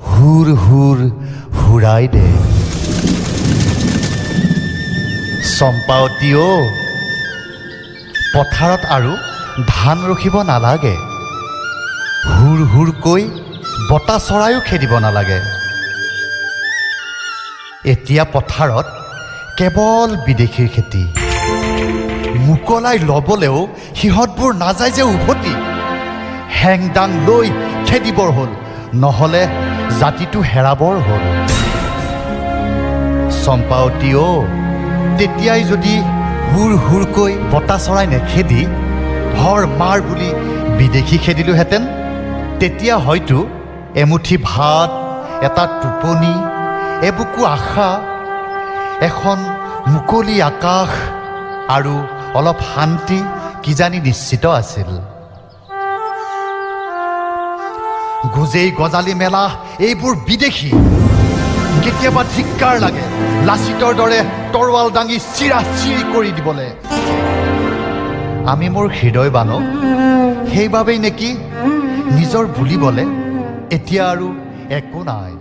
হুৰ হুৰ হুৰাই দে চম্পাৱতী অ পথাৰত আৰু ধান ৰখিব নালাগে হুৰ হুৰকৈ বতা চৰায়ো খেদিব নালাগে এতিয়া পথাৰত কেৱল বিদেশীৰ খেতি মুকলাই ল'বলৈও সিহঁতবোৰ নাযায় যে উভতি হেংদাং লৈ খেদিবৰ হ'ল নহ'লে জাতিটো হেৰাবৰ হ'ল চম্পাৱতী অ তেতিয়াই যদি হুৰ হুৰকৈ বতা চৰাই নেখেদি ধৰ মাৰ বুলি বিদেশী খেদিলোহেঁতেন তেতিয়া হয়তো এমুঠি ভাত এটা টোপনি এবুকু আশা এখন মুকলি আকাশ আৰু অলপ শান্তি কিজানি নিশ্চিত আছিল গোজেই গজালি মেলা এইবোৰ বিদেশী কেতিয়াবা ধিক্কাৰ লাগে লাচিতৰ দৰে তৰোৱাল দাঙি চিৰাচিৰি কৰি দিবলৈ আমি মোৰ হৃদয় বানক সেইবাবেই নেকি নিজৰ বুলিবলৈ এতিয়া আৰু একো নাই